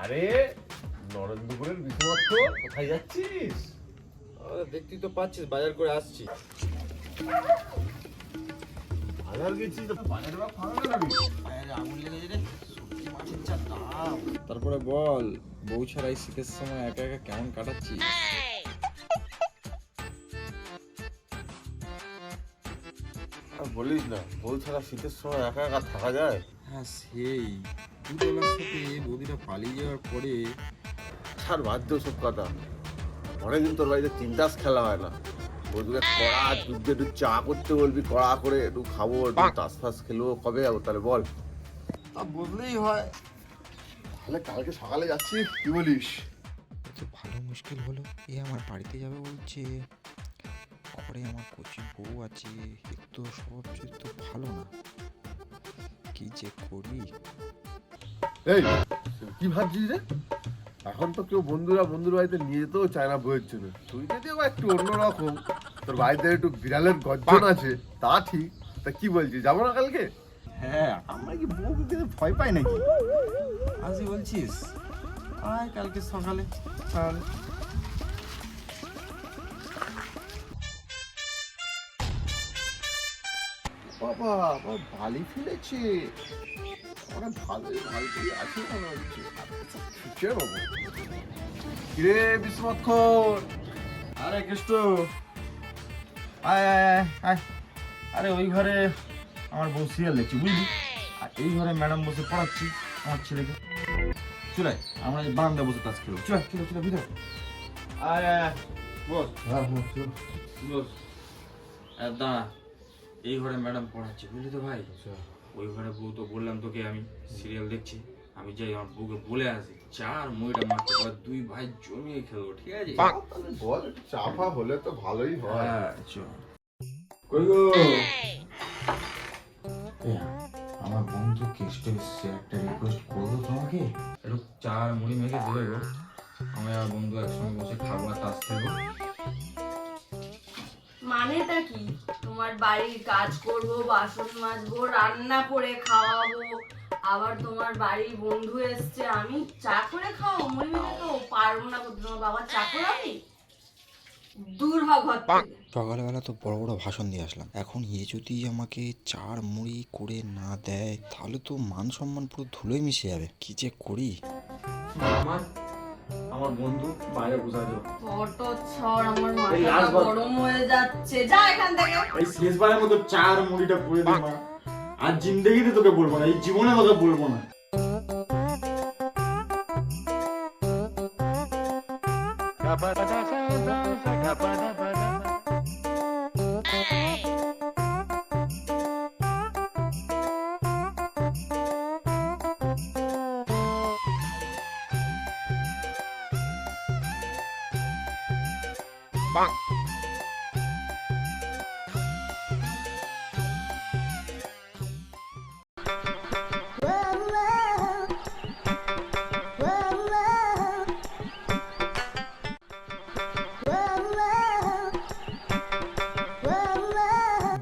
আরে নরেন্দ্রপুরের বিশ্বনাথ কোথায় যাচ্ছিস? দেখতেই তো পাচ্ছিস বাজার করে আসছি। বাজার গেছিস তো বাজারে বা ফাঁকা কেন রে? বাজারে আগুন লেগেছে রে, সবজি মাছের যা দাম। তারপরে বল, বউ ছাড়া এই শীতের সময় একা একা কেমন কাটাচ্ছিস? আর বলিস না, বউ ছাড়া শীতের সময় একা একা থাকা যায়? হ্যাঁ সেই দুবেলার সাথে বৌদিটা পালিয়ে যাওয়ার পরে ছাড়, বাদ দে সব কথা। অনেকদিন তোর বাড়িতে তিনটাস খেলা হয় না। বৌদিকে কড়া দুধ একটু চা করতে বলবি, কড়া করে একটু খাবো, একটু তাস ফাস খেলবো। কবে যাবো তাহলে বল? বুঝলেই হয়। তাহলে কালকে সকালে যাচ্ছি, কি বলিস? তো ভালো মুশকিল হলো। এ আমার বাড়িতে যাবে বলছে, ঘরে আমার কচি বউ আছে, এ তো স্বভাব চরিত্র ভালো না, কি যে করি। এই কি ভাবছিস রে? এখন তো কেউ বন্ধুর বাড়িতে নিয়ে যেতেও চায় না বউয়ের জন্য। তুই যদি আবার একটু অন্যরকম, তোর বাড়িতে একটু বিড়ালের গর্জন আছে, তা ঠিক। তা কি বলছিস, যাবো না কালকে? হ্যাঁ, আমরা কি বউকে কিন্তু ভয় পাই নাকি? আজই বলছিস আয় কালকে সকালে তাহলে। বাবা আমার বালি ফেলেছে, অনেক ভালোই ভালোই আছে মনে হচ্ছে। ছুটছে বাবু। কিরে বিশ্বনাথ, আরে কৃষ্ণ, আয় আয় আয় আয়। আরে ওই ঘরে আমার বউ সিরিয়াল দেখছি বুঝলি, আর এই ঘরে ম্যাডাম বসে পড়াচ্ছি আমার ছেলেকে। চলে আমরা বারান্দা বসে তাস খেলবো। চলে চলে চলে ভিতরে আয় আয় আয়। বস হ্যাঁ হ্যাঁ চল। বস। আর দাঁড়া, এই ঘরে ম্যাডাম পড়াচ্ছে বুঝলি তো ভাই। ওই ঘরে বউ তো বললাম তোকে আমি সিরিয়াল দেখছি, আমি যাই আমার বউকে বলে আসি চার মইটা মারতে পারে, দুই ভাই জমিয়ে খেলবো, ঠিক আছে? তাহলে বল, একটু চাপা হলে তো ভালোই হয়। হ্যাঁ চল। কই গো? আমার বন্ধু কেষ্ট এসছে, একটা রিকোয়েস্ট করবো তোমাকে, একটু চার মুড়ি মেখে দেবে গো। আমি আর বন্ধু একসঙ্গে বসে খাবো আর তাস খেলবো। মানেটা কি? তোমার বাড়ির কাজ করব, বাসন মাজবো, রান্না করে খাওয়াবো, আবার তোমার বাড়ির বন্ধু এসছে আমি চা করে খাওয়াবো? মুড়ি মেখে তো পারবো না করতে। তোমার বাবা চা করে আমি দূর হ ঘর থেকে। সকালবেলা তো বড় বড় ভাষণ দিয়ে আসলাম, এখন এ যদি আমাকে চার মুড়ি করে না দেয় তাহলে তো মান সম্মান পুরো ধুলোয় মিশে যাবে, কি যে করি। আমার বন্ধু বাইরে বসে আছে। ফটো ছড়, আমার এই মাথা last বার- গরম হয়ে যাচ্ছে, যা এখান থেকে। এই শেষবারের মতো চার মুড়িটা করে দে মা, আর জিন্দেগিতে তোকে বলবো না, এই জীবনে তোকে বলবো না।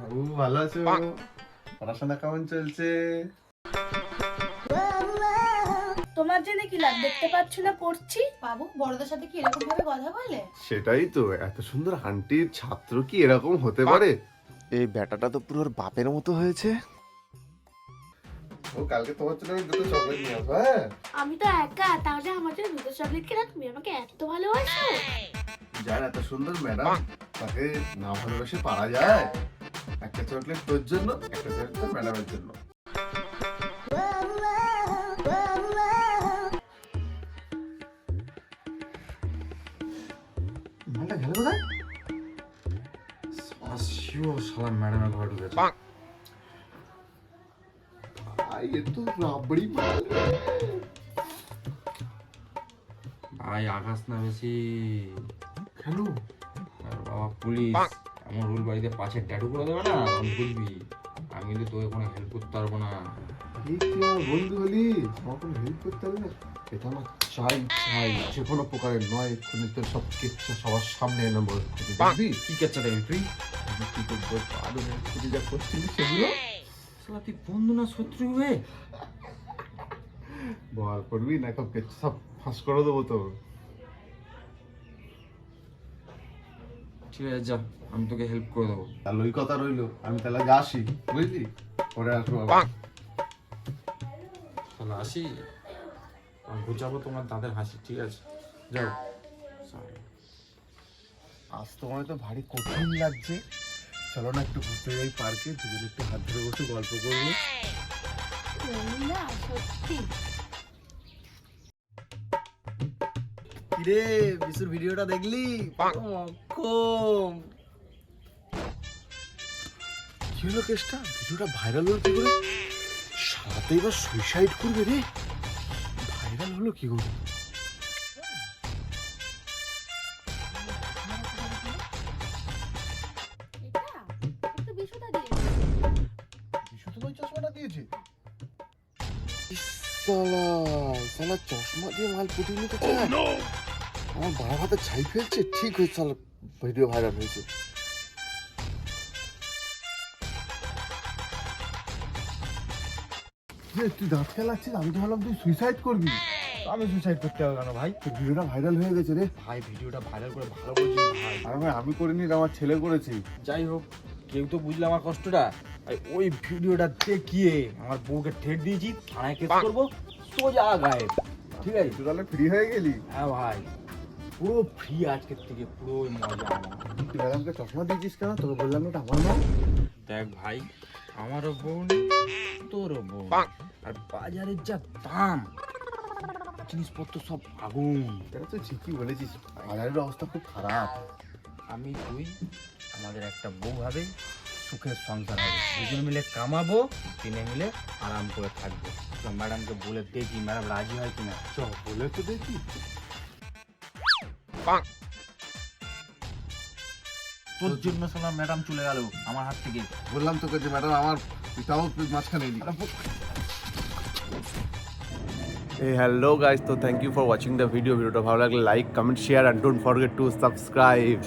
বাবু ভালো আছো? পড়াশোনা কেমন চলছে? তোমার জন্য কি লাভ, দেখতে পাচ্ছ না পড়ছি? বাবু বড়দের সাথে কি এরকম ভাবে কথা বলে? সেটাই তো, এত সুন্দর আন্টির ছাত্র কি এরকম হতে পারে? এই ব্যাটাটা তো পুরো ওর বাপের মতো হয়েছে। ও কালকে তোমার জন্য আমি দুটো চকলেট নিয়ে আসবো। হ্যাঁ আমি তো একা, তাহলে আমার জন্য দুটো চকলেট কেনা? তুমি আমাকে এত ভালোবাসো? যার এত সুন্দর ম্যাডাম, তাকে না ভালোবেসে পারা যায়? একটা চকলেট তোর জন্য, একটা চকলেট ম্যাডামের জন্য। মালটা গেল কোথায়? শিও শালা ম্যাডামের ঘরে ঢুকেছে। ভাই এ তো রাবড়ি মাল। ভাই আকাশ না বেশি। কেন? আর বাবা পুলিশ এমন রুল বাড়িতে পাশে ট্যাটু করে দেবে না, তখন বুঝবি। আমি তো তোকে কোনো হেল্প করতে পারবো না। এই তুই আমার বন্ধু হলি, আমার কোনো হেল্প করতে হবে না? এটা আমার চাই চাই, যে কোনো প্রকারের নয়। এক্ষুনি তোর সব কেচ্ছা সবার সামনে এনে বল, বুঝবি? কি কেচ্ছা দেবে তুই? আমি কি করবো, পাগল তুই যা করছিলি সেগুলো শালা তুই বন্ধু না শত্রু হয়ে? বল করবি না? সব কেচ্ছা সব ফাঁস করে দেবো তো। ঠিক আছে যা, আমি তোকে হেল্প করে দেবো। তাহলে ওই কথা রইলো, আমি তাহলে আসি, বুঝলি? পরে আসবো আবার। তাহলে আসি, আমি বুঝাবো তোমার দাদের হাসি। ঠিক আছে যাও। আজ তোমার তো ভারী কঠিন লাগছে, চলো না একটু ঘুরতে যাই পার্কে, দুজনে একটু হাত ধরে বসে গল্প করবো। না সত্যি কিরে বিশুর ভিডিওটা দেখলি? কি হলো কেসটা? ভিডিওটা ভাইরাল হলো কি করে? সারাতে এবার সুইসাইড করবে রে। ভাইরাল হলো কি করে? এটা তো বিশুদা দিয়ে বিশু তোমার চশমাটা দিয়েছে? সালা সালা চশমা দিয়ে মাল পুটিয়ে নিতে চায়। আমার বাবা হাতে ছাই ফেলছে, ঠিক হয়েছে, সালা ভিডিও ভাইরাল হয়েছে। তুই দাঁত খেলাচ্ছিস, আমি তো ভাবলাম তুই সুইসাইড করবি। আমি সুইসাইড করতে হবে কেন ভাই? তোর ভিডিওটা ভাইরাল হয়ে গেছে রে। ভাই ভিডিওটা ভাইরাল করে ভালো করেছিস ভাই। আর ভাই আমি করিনি, আমার ছেলে করেছে। যাই হোক, কেউ তো বুঝলে আমার কষ্টটা। আর ওই ভিডিওটা দেখিয়ে আমার বউকে ঠেট দিয়েছি, থানায় কেস করবো, সোজা গায়েব। ঠিক আছে? তুই তাহলে ফ্রি হয়ে গেলি? হ্যাঁ ভাই, পুরো ফ্রি আজকের থেকে, পুরো মজা আমার। তুই ম্যাডামকে চশমা দিয়েছিস কেন? তোকে বললাম এটা আমার না। দেখ ভাই, আমারও বউ নেই, তোরও বউ নেই। আর বাজারের যা দাম, জিনিসপত্র সব আগুন। এটা তুই ঠিকই বলেছিস, বাজারের অবস্থা খুব খারাপ। আমি তুই আমাদের একটা বউ হবে, সুখের সংসার হবে, দুজন মিলে কামাবো, তিনে মিলে আরাম করে থাকবো। তো ম্যাডামকে বলে দেখি ম্যাডাম রাজি হয় কিনা। চ বলে তো দেখি। তোর জন্য শালা ম্যাডাম চলে গেল আমার হাত থেকে। বললাম তোকে যে ম্যাডাম আমার পিতাও মাঝখানে এলি। Hey, hello guys, so thank you for watching the video. ভিডিওটা ভালো লাগলে like, comment, share and don't forget to subscribe.